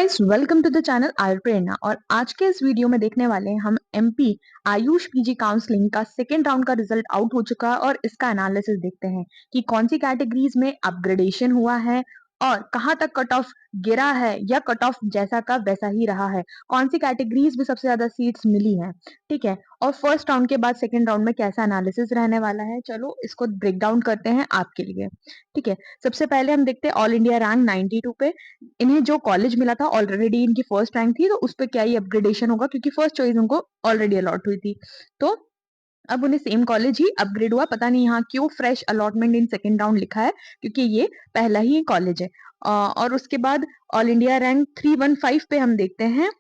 Guys, welcome to the channel आर प्रेरणा। और आज के इस वीडियो में देखने वाले हैं हम एमपी आयुष पीजी काउंसलिंग का सेकेंड राउंड का रिजल्ट आउट हो चुका है और इसका एनालिसिस देखते हैं कि कौन सी कैटेगरीज में अपग्रेडेशन हुआ है और कहां तक कट ऑफ गिरा है या कट ऑफ जैसा का वैसा ही रहा है, कौन सी कैटेगरीज में सबसे ज्यादा सीट्स मिली हैं। ठीक है, और फर्स्ट राउंड के बाद सेकेंड राउंड में कैसा एनालिसिस रहने वाला है, चलो इसको ब्रेक डाउन करते हैं आपके लिए। ठीक है, सबसे पहले हम देखते हैं ऑल इंडिया रैंक 92 पे इन्हें जो कॉलेज मिला था, ऑलरेडी इनकी फर्स्ट रैंक थी, तो उस पे क्या ही अपग्रेडेशन होगा क्योंकि फर्स्ट चॉइस उनको ऑलरेडी अलॉट हुई थी। तो अब उन्हें सेम कॉलेज ही अपग्रेड हुआ। पता नहीं यहाँ क्यों fresh allotment in second round लिखा है, क्योंकि ये पहला ही कॉलेज है। और उसके बाद ऑल इंडिया रैंक 315 पे हम देखते हैं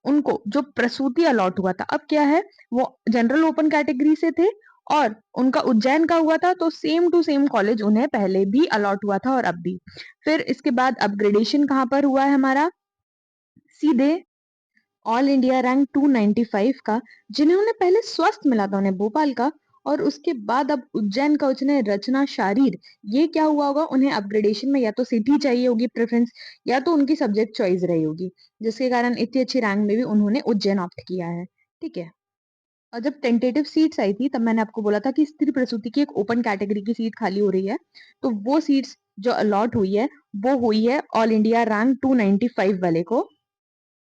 उनको जो प्रसूति अलॉट हुआ था। अब क्या है, वो जनरल ओपन कैटेगरी से थे और उनका उज्जैन का हुआ था, तो सेम टू सेम कॉलेज उन्हें पहले भी अलॉट हुआ था और अब भी। फिर इसके बाद अपग्रेडेशन कहाँ पर हुआ है हमारा, सीधे ऑल इंडिया रैंक 295 का, जिन्होंने पहले स्वस्थ मिला था उन्हें भोपाल का, और उसके बाद अब उज्जैन का उन्हें रचना शारीर। ये क्या हुआ होगा, उन्हें अपग्रेडेशन में या तो सिटी चाहिए होगी प्रेफरेंस, या तो उनकी सब्जेक्ट चॉइस रही होगी, जिसके कारण इतनी अच्छी रैंक में भी उन्होंने उज्जैन ऑप्ट किया है। ठीक है, और जब टेंटेटिव सीट्स आई थी तब मैंने आपको बोला था कि स्त्री प्रसूति की एक ओपन कैटेगरी की सीट खाली हो रही है, तो वो सीट्स जो अलॉट हुई है वो हुई है ऑल इंडिया रैंक 295 वाले को,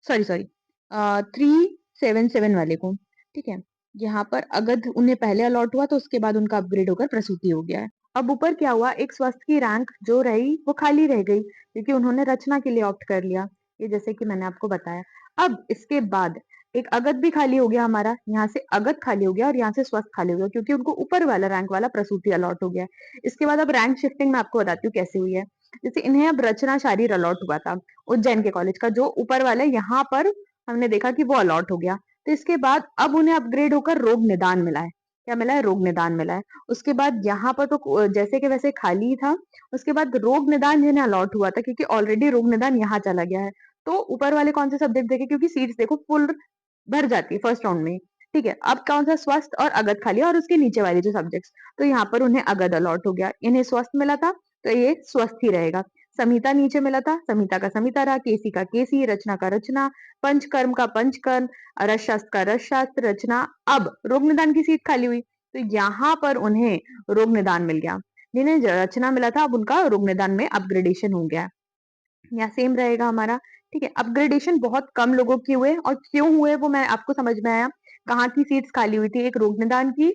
सॉरी सॉरी 377 वाले को। ठीक है, यहाँ पर अगध उन्हें पहले अलॉट हुआ तो उसके बाद उनका अपग्रेड होकर प्रसूति हो गया है। अब ऊपर क्या हुआ, एक स्वस्थ की रैंक जो रही वो खाली रह गई क्योंकि उन्होंने रचना के लिए ऑप्ट कर लिया, ये जैसे कि मैंने आपको बताया। अब इसके बाद एक अगध भी खाली हो गया हमारा, यहाँ से अगध खाली हो गया और यहाँ से स्वस्थ खाली हो गया क्योंकि उनको ऊपर वाला रैंक वाला प्रसूति अलॉट हो गया। इसके बाद अब रैंक शिफ्टिंग मैं आपको बताती हूँ कैसे हुई है। जैसे इन्हें अब रचना शारीर अलॉट हुआ था उज्जैन के कॉलेज का, जो ऊपर वाले यहाँ पर हमने देखा कि वो अलॉट हो गया, तो इसके बाद अब उन्हें अपग्रेड होकर रोग निदान मिला है। क्या मिला है, रोग निदान मिला है। उसके बाद यहाँ पर तो जैसे कि वैसे खाली ही था। उसके बाद रोग निदान जिन्हें अलॉट हुआ था, क्योंकि ऑलरेडी रोग निदान यहाँ चला गया है, तो ऊपर वाले कौन से सब्जेक्ट देखे, क्योंकि सीट्स देखो फुल भर जाती है फर्स्ट राउंड में। ठीक है, अब कौन सा, स्वस्थ और अगध खाली और उसके नीचे वाले जो सब्जेक्ट्स, तो यहाँ पर उन्हें अगध अलॉट हो गया। इन्हें स्वस्थ मिला था तो ये स्वस्थ ही रहेगा। संहिता नीचे मिला था, संहिता का संहिता रहा, केसी का केसी, रचना का रचना, पंचकर्म का पंचकर्म, रस शास्त्र का रस शास्त्र रचना। अब रोग निदान की सीट खाली हुई तो यहाँ पर उन्हें रोग निदान मिल गया। जिन्हें रचना मिला था अब उनका रोग निदान में अपग्रेडेशन हो गया, या सेम रहेगा हमारा। ठीक है, अपग्रेडेशन बहुत कम लोगों के हुए और क्यों हुए वो मैं आपको समझ में आया। कहाँ की सीट्स खाली हुई थी, एक रोग निदान की,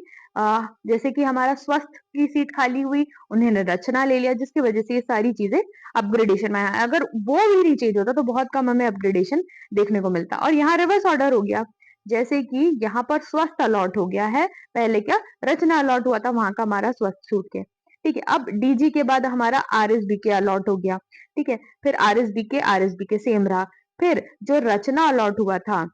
जैसे कि हमारा स्वस्थ की सीट खाली हुई, उन्होंने रचना ले लिया, जिसकी वजह से ये सारी चीजें अपग्रेडेशन में आया। अगर वो भी नहीं चेंज होता तो बहुत कम हमें अपग्रेडेशन देखने को मिलता। और यहाँ रिवर्स ऑर्डर हो गया, जैसे कि यहाँ पर स्वस्थ अलॉट हो गया है, पहले क्या रचना अलॉट हुआ था, वहां का हमारा स्वस्थ छूट के। ठीक है, अब डीजी के बाद हमारा आरएसबी के अलॉट हो गया। ठीक है, फिर आरएसबी के सेम रहा। फिर जो रचना अलॉट हुआ था,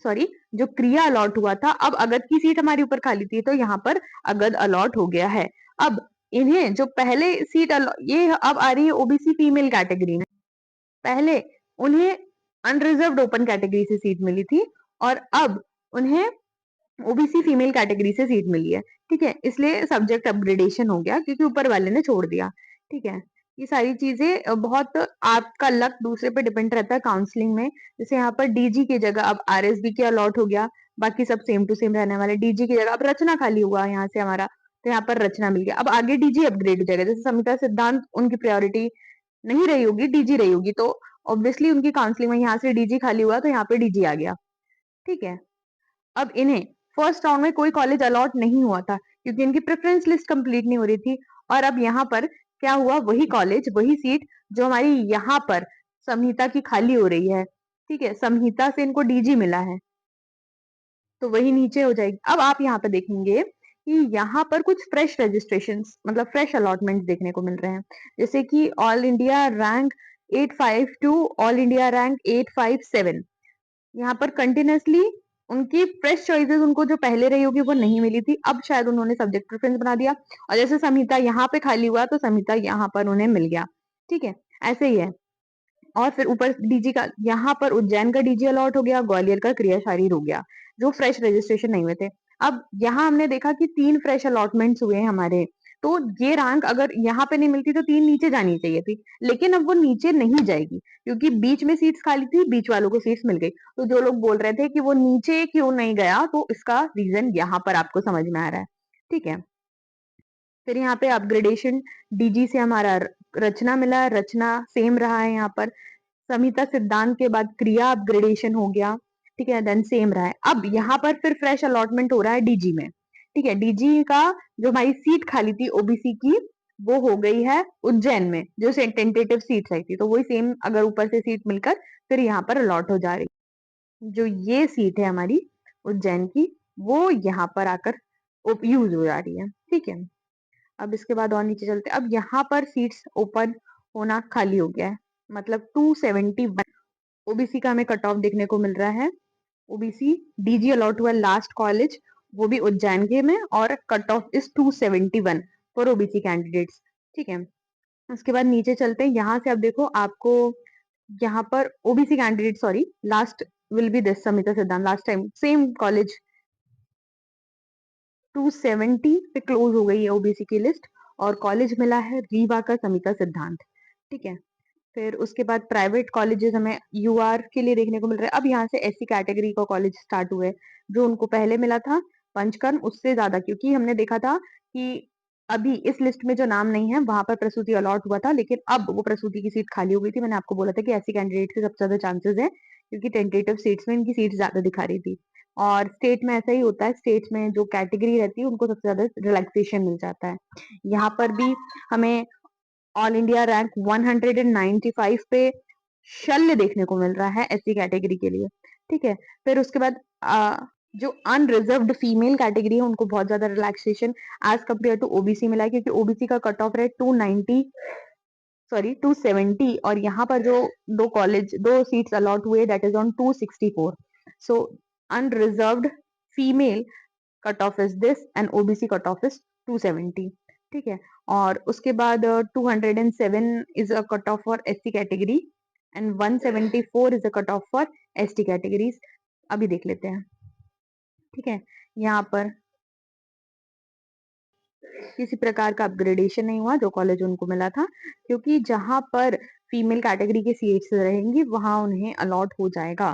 सॉरी जो क्रिया अलॉट हुआ था, अब अगध की सीट हमारी ऊपर खाली थी तो यहाँ पर अगध अलॉट हो गया है। अब इन्हें जो पहले सीट ये अब आ रही है ओबीसी फीमेल कैटेगरी में, पहले उन्हें अनरिजर्व्ड ओपन कैटेगरी से सीट मिली थी और अब उन्हें ओबीसी फीमेल कैटेगरी से सीट मिली है। ठीक है, इसलिए सब्जेक्ट अपग्रेडेशन हो गया क्योंकि ऊपर वाले ने छोड़ दिया। ठीक है, ये सारी चीजें बहुत आपका लक दूसरे पे डिपेंड रहता है काउंसलिंग में। जैसे यहाँ पर डीजी की जगह अब आरएसबी के अलॉट हो गया, बाकी सब सेम टू सेम रहने वाले। डीजी की जगह अब रचना खाली हुआ यहाँ से हमारा, तो यहाँ पर रचना मिल गया। अब आगे डीजी अपग्रेड हो जाएगा, जैसे संहिता सिद्धांत उनकी प्रायोरिटी नहीं रही होगी, डीजी रही होगी, तो ऑब्वियसली उनकी काउंसलिंग में यहाँ से डीजी खाली हुआ तो यहाँ पे डीजी आ गया। ठीक है, अब इन्हें फर्स्ट राउंड में कोई कॉलेज अलॉट नहीं हुआ था क्योंकि इनकी प्रेफरेंस लिस्ट कंप्लीट नहीं हो रही थी, और अब यहाँ पर क्या हुआ, वही कॉलेज वही सीट जो हमारी यहाँ पर संहिता की खाली हो रही है। ठीक है, संहिता से इनको डीजी मिला है तो वही नीचे हो जाएगी। अब आप यहाँ पे देखेंगे कि यहाँ पर कुछ फ्रेश रजिस्ट्रेशन, मतलब फ्रेश अलॉटमेंट देखने को मिल रहे हैं, जैसे कि all India rank 852, all India rank 857। यहाँ पर कंटिन्यूसली उनकी फ्रेश चॉइसेस उनको जो पहले रही होगी वो नहीं मिली थी, अब शायद उन्होंने सब्जेक्ट प्रेफरेंस बना दिया, और जैसे संहिता यहाँ पे खाली हुआ तो संहिता यहाँ पर उन्हें मिल गया। ठीक है, ऐसे ही है। और फिर ऊपर डीजी का, यहाँ पर उज्जैन का डीजी अलॉट हो गया, ग्वालियर का क्रिया शारीर हो गया, जो फ्रेश रजिस्ट्रेशन नहीं हुए थे। अब यहाँ हमने देखा कि 3 फ्रेश अलॉटमेंट्स हुए हैं हमारे, तो ये रैंक अगर यहाँ पे नहीं मिलती तो 3 नीचे जानी चाहिए थी, लेकिन अब वो नीचे नहीं जाएगी क्योंकि बीच में सीट्स खाली थी, बीच वालों को सीट्स मिल गई। तो जो लोग बोल रहे थे कि वो नीचे क्यों नहीं गया, तो इसका रीजन यहाँ पर आपको समझ में आ रहा है। ठीक है, फिर यहाँ पे अपग्रेडेशन डीजी से हमारा रचना मिला, रचना सेम रहा है यहाँ पर। समिता सिद्धांत के बाद क्रिया अपग्रेडेशन हो गया, ठीक है, देन सेम रहा है। अब यहाँ पर फिर फ्रेश अलॉटमेंट हो रहा है डीजी में। ठीक है, डीजी का जो हमारी सीट खाली थी ओबीसी की, वो हो गई है उज्जैन में, जो टेंटेटिव सीट आई थी, तो वही सेम अगर ऊपर से सीट मिलकर फिर यहाँ पर अलॉट हो जा रही। जो ये सीट है हमारी उज्जैन की, वो यहाँ पर आकर यूज हो जा रही है। ठीक है, अब इसके बाद और नीचे चलते हैं। अब यहाँ पर सीट्स ओपन होना खाली हो गया है, मतलब 271 ओबीसी का हमें कट ऑफ देखने को मिल रहा है। ओबीसी डीजी अलॉट हुआ लास्ट कॉलेज, वो भी उज्जैन के में, और cut off is 271 for OBC candidates. ठीक है, उसके बाद नीचे चलते हैं। यहाँ से अब देखो आपको यहाँ पर OBC candidate, sorry, last will be this Samita सिद्धांत, लास्ट टाइम सेम कॉलेज 270 पे क्लोज हो गई है ओबीसी की लिस्ट, और कॉलेज मिला है रीवा का समिता सिद्धांत। ठीक है, फिर उसके बाद प्राइवेट कॉलेजेस हमें यूआर के लिए देखने को मिल रहा है। अब यहाँ से एससी कैटेगरी का कॉलेज स्टार्ट हुए, जो उनको पहले मिला था पंचकर्म उससे ज्यादा, क्योंकि हमने देखा था कि अभी इस लिस्ट में जो नाम नहीं है वहां पर प्रसूति अलॉट हुआ था, लेकिन अब वो प्रसूति की सीट खाली हो गई थी। मैंने आपको बोला था कि एससी कैंडिडेट के सबसे ज्यादा चांसेस है, क्योंकि टेंटेटिव सीट्स में इनकी सीट ज्यादा दिखा रही थी। और स्टेट में ऐसा ही होता है, स्टेट में जो कैटेगरी रहती है उनको सबसे ज्यादा रिलैक्सेशन मिल जाता है। यहाँ पर भी हमें ऑल इंडिया रैंक 195 पे शल्य देखने को मिल रहा है एससी कैटेगरी के लिए। ठीक है, फिर उसके बाद जो अनरिजर्व्ड फीमेल कैटेगरी है उनको बहुत ज्यादा relaxation as compare to OBC मिला है, क्योंकि ओबीसी का कट ऑफ रेट 270, और यहाँ पर जो दो सीट्स अलॉट हुए that is on 264। So unreserved female cut off is this and OBC cut off is 270। ठीक है, और उसके बाद 207 is a cut off for SC category and 174 is a cut off for ST categories. अभी देख लेते हैं। ठीक है, यहाँ पर किसी प्रकार का अपग्रेडेशन नहीं हुआ, जो कॉलेज उनको मिला था, क्योंकि जहां पर फीमेल कैटेगरी के सीट्स रहेंगी वहां उन्हें अलॉट हो जाएगा।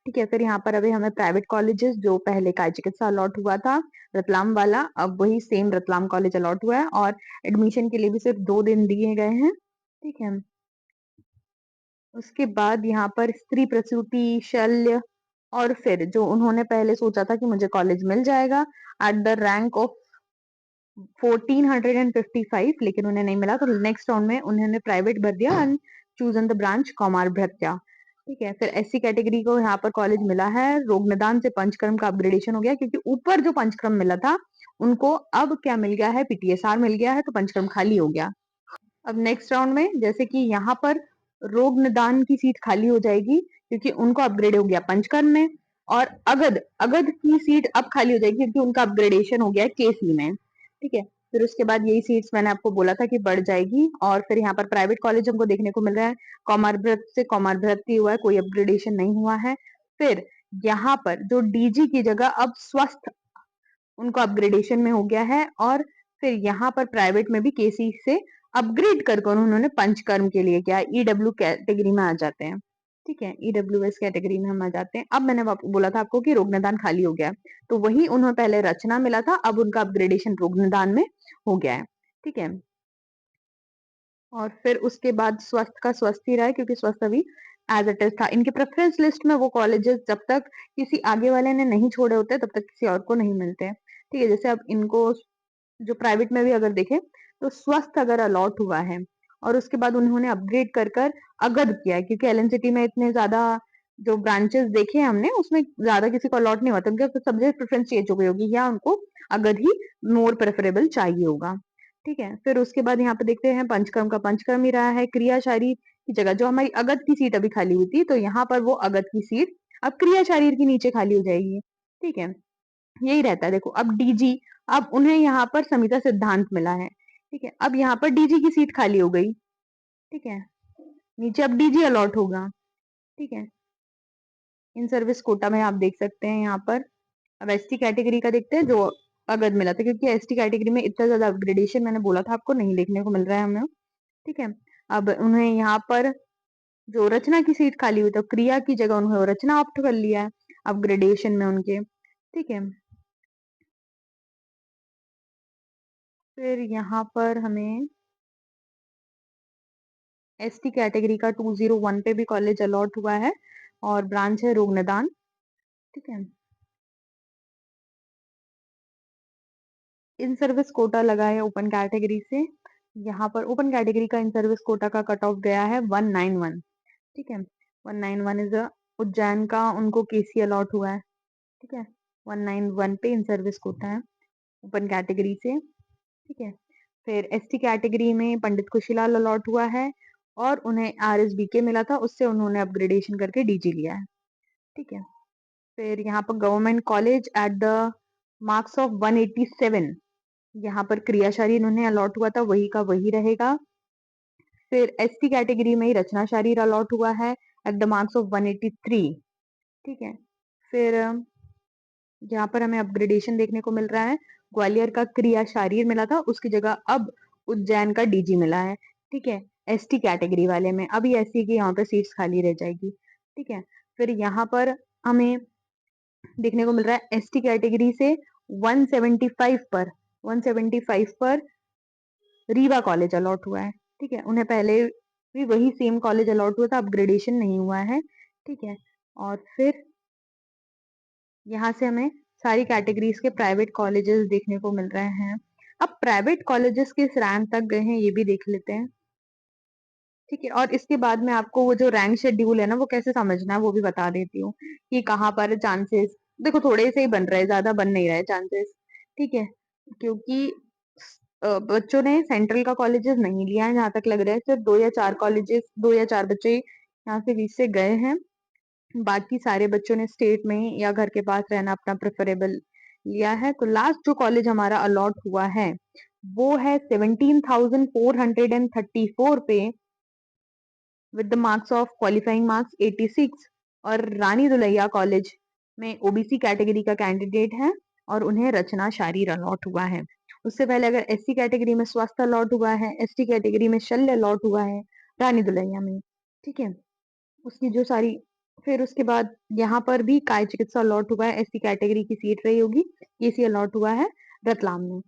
ठीक है, फिर यहाँ पर अभी हमें प्राइवेट कॉलेजेस, जो पहले काय चिकित्सा अलॉट हुआ था रतलाम वाला, अब वही सेम रतलाम कॉलेज अलॉट हुआ है, और एडमिशन के लिए भी सिर्फ 2 दिन दिए गए हैं। ठीक है, उसके बाद यहाँ पर स्त्री प्रसूति शल्य, और फिर जो उन्होंने पहले सोचा था कि मुझे कॉलेज मिल जाएगा एट द रैंक ऑफ 1455, लेकिन उन्हें नहीं मिला, तो नेक्स्ट राउंड में उन्होंने प्राइवेट भर दिया एंड चूजन द ब्रांच कौमार भृत्या। ठीक है, फिर एससी कैटेगरी को यहाँ पर कॉलेज मिला है रोग निदान से पंचकर्म का अपग्रेडेशन हो गया, क्योंकि ऊपर जो पंचकर्म मिला था उनको अब क्या मिल गया है, पीटीएसआर मिल गया है, तो पंचकर्म खाली हो गया। अब नेक्स्ट राउंड में जैसे कि यहाँ पर रोग निदान की सीट खाली हो जाएगी क्योंकि उनको अपग्रेड हो गया पंचकर्म में, और अगध अगध की सीट अब खाली हो जाएगी क्योंकि उनका अपग्रेडेशन हो गया है केसी में। ठीक है, फिर उसके बाद यही सीट्स मैंने आपको बोला था कि बढ़ जाएगी, और फिर यहाँ पर प्राइवेट कॉलेज हमको देखने को मिल रहा है कौमार भ्रत से कौमार भ्रत हुआ है, कोई अपग्रेडेशन नहीं हुआ है। फिर यहाँ पर जो डीजी की जगह अब स्वस्थ उनको अपग्रेडेशन में हो गया है, और फिर यहाँ पर प्राइवेट में भी केसी से अपग्रेड कर उन्होंने पंचकर्म के लिए क्या ईडब्ल्यू कैटेगरी में आ जाते हैं। ठीक है, ईडब्ल्यूएस कैटेगरी में हम आ जाते हैं। अब मैंने बोला था आपको कि रोग निदान खाली हो गया है, तो वही उन्हें पहले रचना मिला था, अब उनका अपग्रेडेशन रोग निदान में हो गया है। ठीक है, और फिर उसके बाद स्वस्थ का स्वस्थ ही रहा है, क्योंकि स्वस्थ अभी एज इट इज था। इनके प्रेफरेंस लिस्ट में वो कॉलेजेस जब तक किसी आगे वाले ने नहीं छोड़े होते तब तक किसी और को नहीं मिलते हैं। ठीक है, जैसे अब इनको जो प्राइवेट में भी अगर देखें तो स्वस्थ अगर अलॉट हुआ है और उसके बाद उन्होंने अपग्रेड कर कर अगध किया है, क्योंकि एलएनसीटी में इतने ज्यादा जो ब्रांचेस देखे हैं हमने उसमें ज्यादा किसी को अलॉट नहीं हुआ था, उनके सब्जेक्ट प्रेफरेंस चेंज हो गई होगी या उनको अगध ही मोर प्रेफरेबल चाहिए होगा। ठीक है, फिर उसके बाद यहाँ पे देखते हैं पंचकर्म का पंचकर्म ही रहा है क्रियाशारी की जगह, जो हमारी अगध की सीट अभी खाली हुई थी, तो यहाँ पर वो अगध की सीट अब क्रिया शरीर के नीचे खाली हो जाएगी। ठीक है, यही रहता है। देखो अब डीजी, अब उन्हें यहाँ पर समिता सिद्धांत मिला है। ठीक है, अब यहाँ पर डीजी की सीट खाली हो गई। ठीक है, नीचे अब डीजी अलॉट होगा। ठीक है, इन सर्विस कोटा में आप देख सकते हैं यहाँ पर। अब एसटी कैटेगरी का देखते हैं, जो अगध मिला था, क्योंकि एसटी कैटेगरी में इतना ज्यादा अपग्रेडेशन मैंने बोला था आपको नहीं देखने को मिल रहा है हमें। ठीक है, अब उन्हें यहाँ पर जो रचना की सीट खाली हुई, तो क्रिया की जगह उन्होंने रचना ऑप्ट कर लिया है अपग्रेडेशन में उनके। ठीक है, फिर यहाँ पर हमें एसटी कैटेगरी का 201 पे भी कॉलेज अलॉट हुआ है और ब्रांच है रोग निदान। ठीक है, इन सर्विस कोटा लगा है ओपन कैटेगरी से। यहाँ पर ओपन कैटेगरी का इन सर्विस कोटा का कट ऑफ गया है 191। ठीक है, 191 इज उज्जैन का उनको केसी अलॉट हुआ है। ठीक है, 191 पे इन सर्विस कोटा है ओपन कैटेगरी से। ठीक है, फिर एसटी कैटेगरी में पंडित खुशीलाल अलॉट हुआ है और उन्हें आरएसबीके मिला था, उससे उन्होंने अपग्रेडेशन करके डीजी लिया है। ठीक है, फिर यहाँ पर government college at the marks of 187, यहाँ पर क्रियाशारी इन्होंने अलॉट हुआ था, वही का वही रहेगा। फिर एसटी कैटेगरी में ही रचना शारीर अलॉट हुआ है एट द मार्क्स ऑफ 183। ठीक है, फिर यहाँ पर हमें अपग्रेडेशन देखने को मिल रहा है, ग्वालियर का क्रिया शारीर मिला था, उसकी जगह अब उज्जैन का डीजी मिला है। ठीक है, एसटी कैटेगरी वाले में अभी एससी की यहाँ पे सीट्स खाली रह जाएगी। ठीक है, फिर यहाँ पर हमें देखने को मिल रहा है एसटी कैटेगरी से 175 पर रीवा कॉलेज अलॉट हुआ है। ठीक है, उन्हें पहले भी वही सेम कॉलेज अलॉट हुआ था, अपग्रेडेशन नहीं हुआ है। ठीक है, और फिर यहाँ से हमें सारी कैटेगरीज के प्राइवेट कॉलेजेस देखने को मिल रहे हैं। अब प्राइवेट कॉलेजेस किस रैंक तक गए हैं ये भी देख लेते हैं। ठीक है, और इसके बाद में आपको वो जो रैंक शेड्यूल है ना वो कैसे समझना है वो भी बता देती हूँ कि कहाँ पर चांसेस, देखो थोड़े से ही बन रहे हैं, ज्यादा बन नहीं रहे चांसेस। ठीक है, क्योंकि बच्चों ने सेंट्रल का कॉलेजेस नहीं लिया है, जहां तक लग रहा है सिर्फ 2 या 4 बच्चे यहाँ से बीच से गए हैं। बाकी सारे बच्चों ने स्टेट में या घर के पास रहना अपना प्रेफरेबल लिया है। तो लास्ट जो कॉलेज हमारा अलॉट हुआ है वो है 17,434 पे with the marks of qualifying marks 86, और रानी दुलैया कॉलेज में ओबीसी कैटेगरी का कैंडिडेट है और उन्हें रचना शारीर अलॉट हुआ है। उससे पहले अगर एससी कैटेगरी में स्वास्थ्य अलॉट हुआ है, एसटी कैटेगरी में शल्य अलॉट हुआ है रानी दुलैया में। ठीक है, उसकी जो सारी, फिर उसके बाद यहाँ पर भी काय चिकित्सा अलॉट हुआ है, एससी कैटेगरी की सीट रही होगी, केसी अलॉट हुआ है रतलाम में।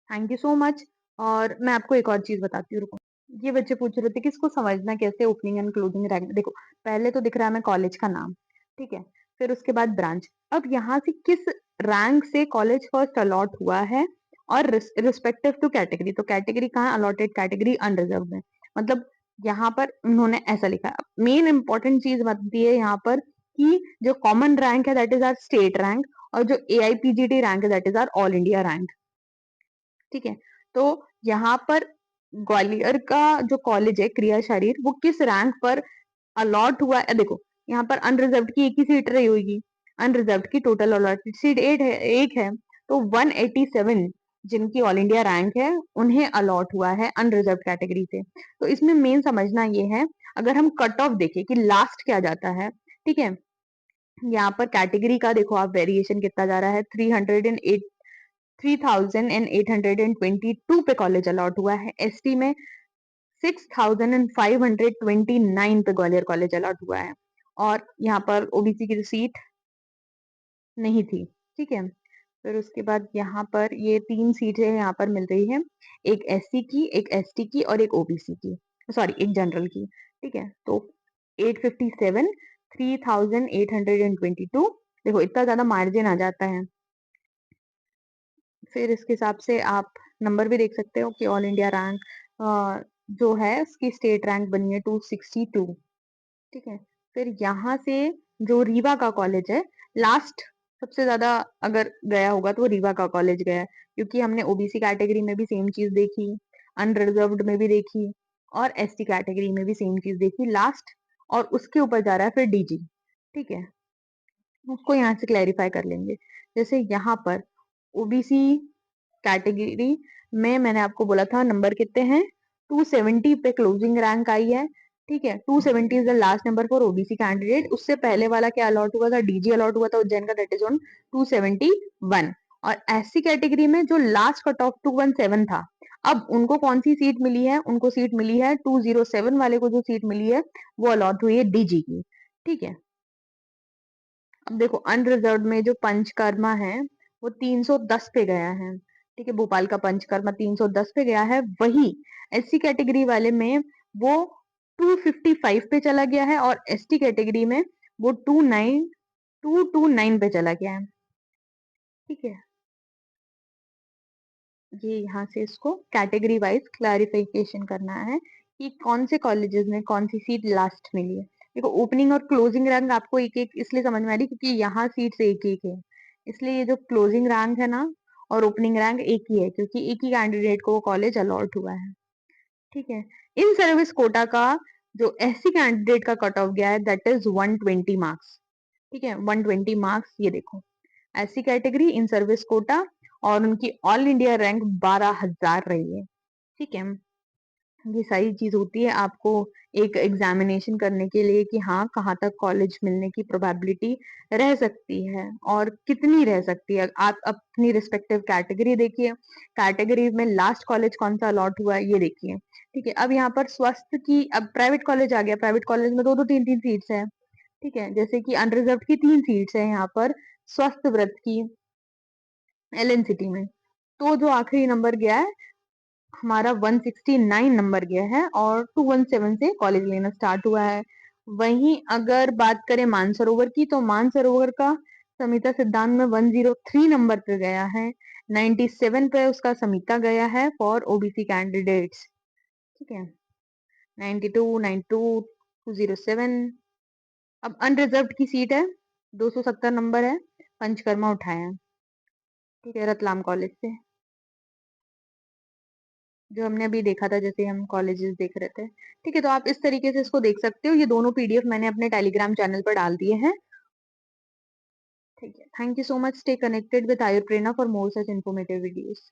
Thank you so much. और मैं आपको एक और चीज बताती हूँ, रुको। ये बच्चे पूछ रहे थे कि इसको समझना कैसे, ओपनिंग एंड क्लोजिंग रैंक। देखो, पहले तो दिख रहा है हमें कॉलेज का नाम। ठीक है, फिर उसके बाद ब्रांच। अब यहाँ से किस रैंक से कॉलेज फर्स्ट अलॉट हुआ है और रिस्पेक्टिव टू कैटेगरी, तो कैटेगरी कहाँ, अलॉटेड कैटेगरी अनरिजर्व में, मतलब यहाँ पर उन्होंने ऐसा लिखा है। मेन इंपॉर्टेंट चीज बनती है यहाँ पर कि जो कॉमन रैंक है that is our state rank, और जो एआईपीजीटी रैंक है that is our all India rank. ठीक है, तो यहाँ पर ग्वालियर का जो कॉलेज है क्रिया शरीर, वो किस रैंक पर अलॉट हुआ है। देखो, यहाँ पर अनरिजर्व की एक ही सीट रही होगी, अनरिजर्व की टोटल अलॉटेड सीट 8 है, तो 187 जिनकी ऑल इंडिया रैंक है उन्हें अलॉट हुआ है अनरिजर्व कैटेगरी से। तो इसमें मेन समझना ये है, अगर हम कट ऑफ देखें कि लास्ट क्या जाता है। ठीक है, यहाँ पर कैटेगरी का देखो आप वेरिएशन कितना जा रहा है, 3,822 पे कॉलेज अलॉट हुआ है। एसटी में 6,529 पे ग्वालियर कॉलेज अलॉट हुआ है, और यहाँ पर ओबीसी की सीट नहीं थी। ठीक है, फिर उसके बाद यहाँ पर ये 3 सीटें यहाँ पर मिल रही है, एक एससी की, एक एसटी की और एक ओबीसी की, सॉरी एक जनरल की। ठीक है, तो 857, 3,822, देखो इतना ज्यादा मार्जिन आ जाता है। फिर इसके हिसाब से आप नंबर भी देख सकते हो कि ऑल इंडिया रैंक जो है उसकी स्टेट रैंक बनी है 262। ठीक है, फिर यहाँ से जो रीवा का कॉलेज है, लास्ट सबसे ज्यादा अगर गया होगा तो वो रीवा का कॉलेज गया है, क्योंकि हमने ओबीसी कैटेगरी में भी सेम चीज देखी, अनरिजर्व्ड में भी देखी और एसटी कैटेगरी में भी सेम चीज देखी लास्ट, और उसके ऊपर जा रहा है फिर डीजी। ठीक है, उसको यहाँ से क्लैरिफाई कर लेंगे। जैसे यहाँ पर ओबीसी कैटेगरी में मैंने आपको बोला था नंबर कितने हैं, 270 पे क्लोजिंग रैंक आई है। ठीक है, 270 is the last number for OBC candidate. उससे पहले वाला क्या अलॉट हुआ था, डीजी अलॉट हुआ था उज्जैन का, दैट इज ऑन 271। और एससी कैटेगरी में जो लास्ट कट ऑफ 217 था, अब उनको कौन सी सीट मिली है? उनको सीट मिली है 207 वाले को जो सीट मिली है वो अलॉट हुई है डीजी की। ठीक है, अब देखो अनरिजर्व में जो पंचकर्मा है वो 310 पे गया है। ठीक है, भोपाल का पंचकर्मा 310 पे गया है। वही एससी कैटेगरी वाले में वो 255 पे चला गया है और एसटी कैटेगरी में वो 229 पे चला गया है। ठीक है, ये यहाँ से इसको कैटेगरी वाइज क्लैरिफिकेशन करना है कि कौन से कॉलेजेस में कौन सी सीट लास्ट मिली है। देखो ओपनिंग और क्लोजिंग रैंक आपको एक एक इसलिए समझ में आ रही क्योंकि यहाँ सीट्स एक एक है, इसलिए ये जो क्लोजिंग रैंक है ना और ओपनिंग रैंक एक ही है क्योंकि एक ही कैंडिडेट को वो कॉलेज अलॉट हुआ है। ठीक है, इन सर्विस कोटा का जो एससी कैंडिडेट का कट ऑफ गया है दैट इज 120 मार्क्स। ठीक है, 120 मार्क्स, ये देखो SC category in service quota और उनकी ऑल इंडिया रैंक 12,000 रही है। ठीक है, ये सारी चीज होती है आपको एक एग्जामिनेशन करने के लिए कि हाँ कहाँ तक कॉलेज मिलने की प्रोबेबिलिटी रह सकती है और कितनी रह सकती है। आप अपनी रिस्पेक्टिव कैटेगरी देखिए, कैटेगरी में लास्ट कॉलेज कौन सा अलॉट हुआ है ये देखिए। ठीक है, अब यहाँ पर स्वास्थ्य की, अब प्राइवेट कॉलेज आ गया, प्राइवेट कॉलेज में दो दो तीन तीन सीट्स है। ठीक है, जैसे कि अनरिजर्व की 3 सीट्स है यहाँ पर स्वस्थ व्रत की एलएनसिटी में। तो जो आखिरी नंबर गया है हमारा 169 नंबर गया है और 217 से कॉलेज लेना स्टार्ट हुआ है। वहीं अगर बात करें मानसरोवर की तो मानसरोवर का समिता सिद्धांत में 103 नंबर पे गया है, 97 पे उसका समिता गया है फॉर ओबीसी कैंडिडेट्स। ठीक है, 92 92 207। अब अनरिजर्व्ड की सीट है, 270 नंबर है, पंचकर्मा उठाया है। ठीक है, रतलाम कॉलेज से, जो हमने अभी देखा था जैसे हम कॉलेजेस देख रहे थे। ठीक है, तो आप इस तरीके से इसको देख सकते हो। ये दोनों पीडीएफ मैंने अपने टेलीग्राम चैनल पर डाल दिए हैं। ठीक है, thank you so much, stay connected with Aayur Prerna for more such informative videos.